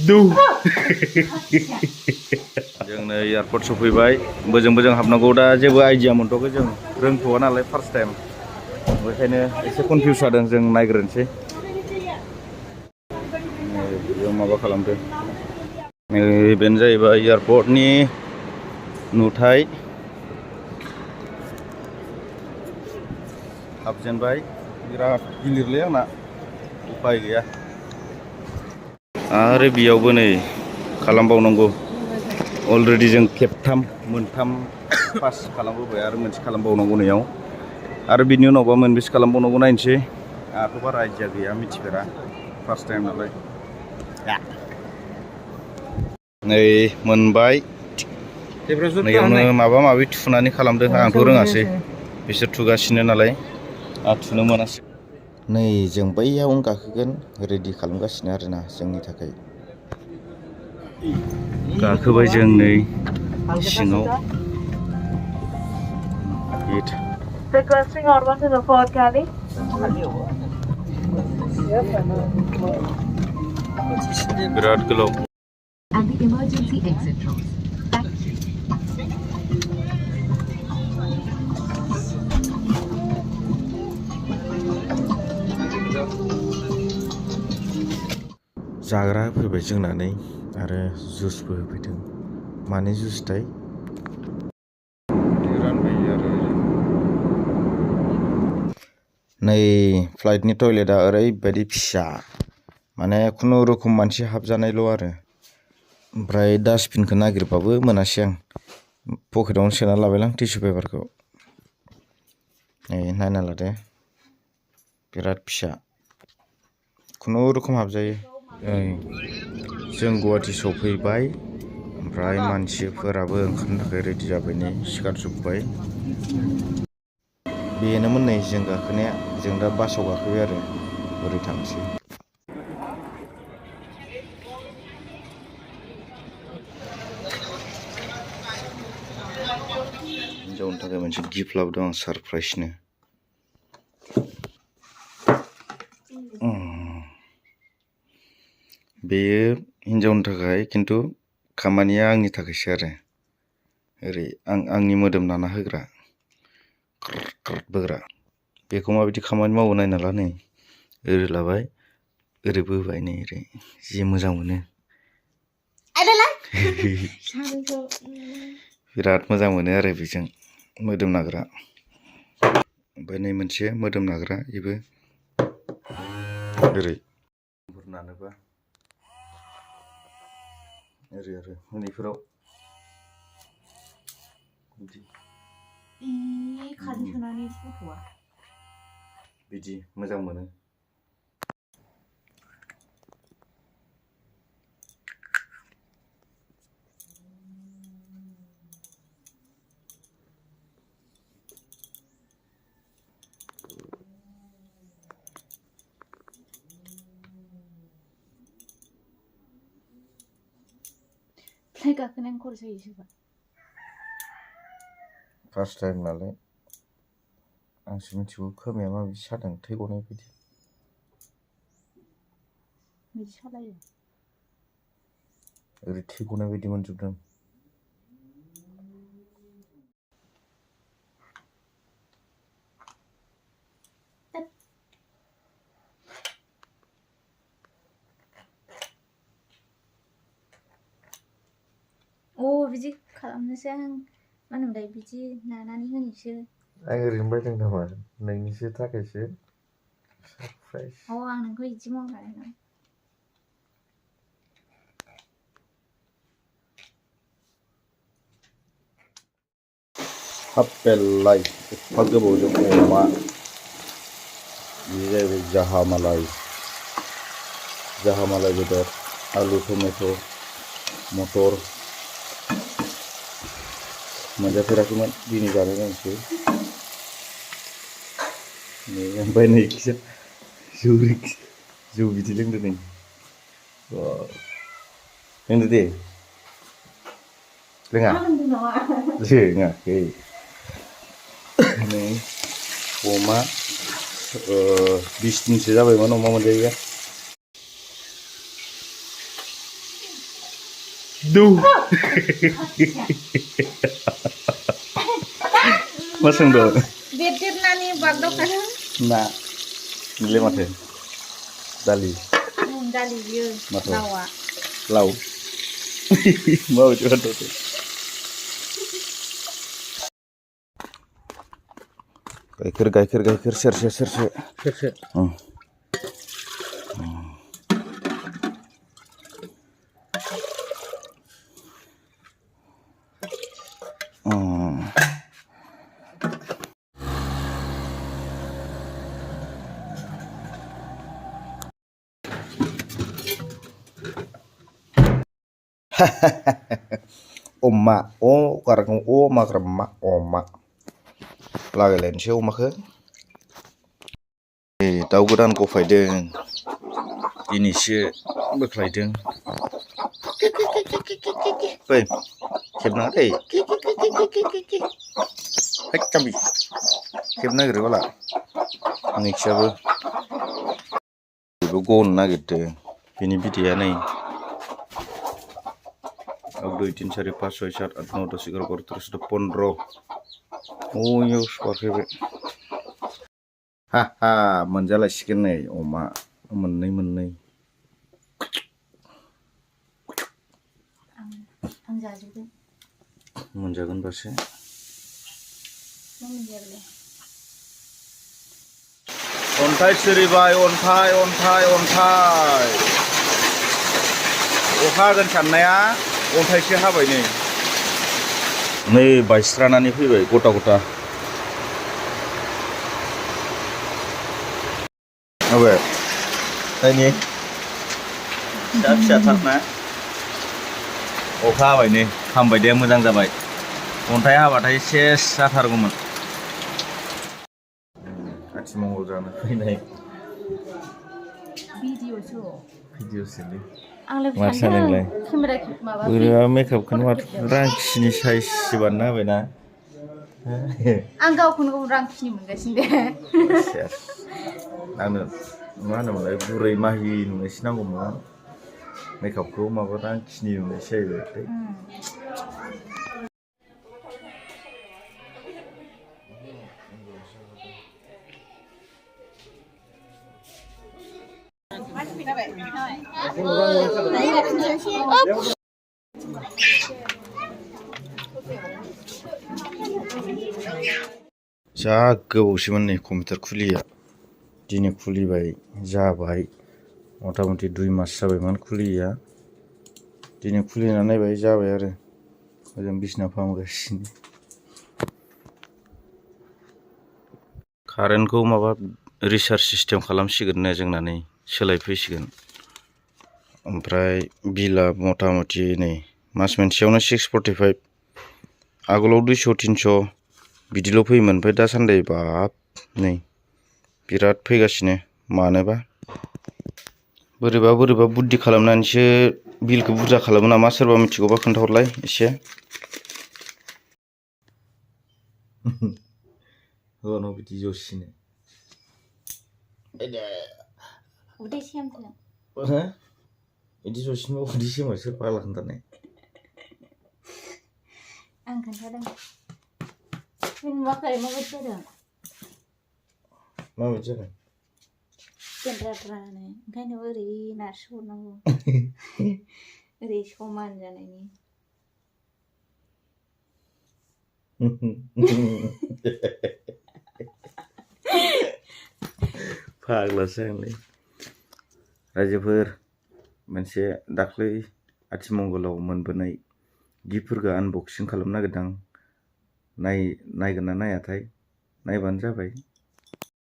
Duh. जोंनो airport सफैबाय बोजों हाबनांगौ दा जेबो आइडिया मोनथ'वाखै जों रोंथ'वा नालाय फार्स्ट टाइम बेखायनो एसे कनफिउस जादों जों नायग्रोनोसै बेयाव माबा खालामदों बेनो जाहैबाय एयारपर्टनि नुथाय हाबजेनबाय बिराद गिलिरलै आंना उपाय गैया आरो बेयावबो नै खालामबावनांगौ अलरेडि जों मोनथाम पास खालामबोबाय आरो मोनसे खालामबावनांगौ नैयाव आरो बिनि उनावबा मोनबेसे खालामबावनांगौ नायनोसै आंहाथ' बारा आइडिया गैया मिथिफेरा फार्स्ट टाइम नालाय नै मोनबाय नैयावनो माबा माबि थुनानै खालामदों आंथ' रोङासै बिसोर थुगासिनो नालाय आं थुनो मोनासै नै जों बैयावनो गाखोगोन रेडि खालामगासिनो आरोना जोंनि थाखाय गाखोबाय जों नै सिङाव Requesting onward to the fourth galley. बिराद गोलाव And the emergency exit doors. Thank you. जाग्रा फैबाय जोंना नै आरो जुसबो होफैदों माने जुसथाय नै फ्लाइटनि टयलेटआ ओरैबायदि फिसा माने खुनुरुखुम मानसि हाबजानायल' आरो ओमफ्राय डास्टबिनखौ नागिरबाबो मोनासै आं पकेटावनो सोना लाबायलां टिसु पेपारखौ नै नायना लादो बिराद फिसा खुनुरुखुम हाबजायो जों गुवाहाटि सफैबाय ओमफ्राय मानसिफोराबो ओंखारनो थाखाय रेडि जाबाय नै सिखारजोब्बाय बेनोमोन नै जों गाखोनाया जों दा बासाव गाखोबाय आरो बोरै थांसै हिनजावनि थाखाय मोनसे गिफ्ट लाबोदों आं सारप्राइजनो बेयो हिनजावनि थाखाय खिन्थु खामानिया आंनि थाखायसो आरो ओरै आंनि मोदोम नाना होग्रा बोग्रा बेखौ माबायदि खामानि मावो नायना ला नै ओरै लाबाय ओरै बोबाय नै ओरै जि मोजां मोनो बिराद मोजां मोनो आरो बेजों मोदोम नाग्रा ओमफ्राय नै मोनसे मोदोम नाग्रा बेबो ओरै नानोबा ओरै आरो उन्दैफोराव बिदि मोजां मोनो फार्स्ट टाइम नालाय आंसो मिथिगौ खोमाया माबायदि सादों थै गनाय बायदि ओरै थै गनाय बायदि मोनजोबदों बिदि खालामनोसै आं मा होनोमोनलाय बिदि नानानै होनोसै आं ओरैनो बायदों नामा नोंनिसो थाखायसो सारप्राइज आं नोंखौ बिदि मावखादों हाबेलाय एफा गोबावजों अमा बे जाहैबाय जाहामालाय बेदर आलु टमेट' मटर मोनजाफेराखैमोन दिनै जानो नांसै नै ओमफ्राय नैखिजा जौ बिदै लोंदो नै लोंदो दे लोङाखै नै अमा 20 दिनसो जाबायमोन अमा मोनजायैया Du. मा सोंदों? बेरदेरनानै बागदावखादों। ना. Nilai माथो? Dali. दालि बियो Mato. लावा। Lau. Mau coba tuh. Gaikir serse. Serse. Oma, oh karena oma kremak oma. Lagi lensi oma ke? Daउ गोदान गफायदों. दिनैसो बोख्लायदों. Fै, खेबनाङा दे. Hek kami. खेबनो नागिरो बाला. नोंसियाबो बेबो गनो नागिरदों. बिनि बिदैया नै 1, 2, 3, 4, 5, 6, 7, 8, 9, 10, 11, 12, 13, 15. Oh, iya suaranya. Haha, मोनजालायसिगोन नै अमा मोननै. आं जाजोबगोन. मोनजागोन बासो. मा मोनजायालाय? अन्थाइ सिरिबाय अन्थाइ. अखा हागोन साननाया अन्थाइसो हाबाय नै बायस्रानानै फैबाय गथा. अबे नायनि फिसा थारना अखा हाबाय नै हामबाय दे मोजां जाबाय अन्थाइ हाबाथाय सेस जाथारगौमोन आथिमंगल जानो फैनाय भिडिअसोलै मा सानोंलाय बोरैबा मेकआपखौनो माथो रांखिनि साइजसो बानायना होबायना आं गावखौनो रांखिनि मोनगासिनो दे आंनो मा होनोमोनलाय बुरै माहि नुनायसो नांगौमोन मेकआपखौ माबा रांखिनि नुनायसो जाहैबाय जा गोबावसैमोन नै कम्पिउटार खुलिया दिनै खुलिबाय जाबाय मथा मथि 2 मास जाबायमोन खुलिया दिनै खुलिना नायबाय जाबाय आरो ओजों बिसना फाहामगासिनो कारेन्टखौ माबा रिचार्ज सिस्टेम खालामसिगोन जोंना नै सोलायफैसिगोन ओमफ्राय बिला मथा मथि नै मास मोनसेयावनो 645 आगोलाव 200 300 बिदिल' फैयोमोन ओमफ्राय दासान्दि बाब नै बिराद फैगासिनो मानोबा बोरैबा बुद्धि खालामनानैसो बिलखौ बुरजा खालामो नामा सोरबा मिथिगौबा खोन्थाहरलाय एसे हौवानाव बिदि जसिनो उदै सेमथों हो बिदि जसिनो उदै सेमा सोर फाग्ला खोन्थानाय आं खोन्थादों नुवाखै माबायदि जादों माबायदि जादों गेन्द्राद्रानो ओंखायनो ओरै नारसो हरनांगौ ओरै समान जानायनि फाग्लासो आंलाय रायजोफोर मोनसे दाख्लै आथिमंगलाव मोनबोनाय गिफ्टफोरखौ आनबक्सिं खालामनो नागिरदों नायगोन ना नायाथाय नायबानो जाबाय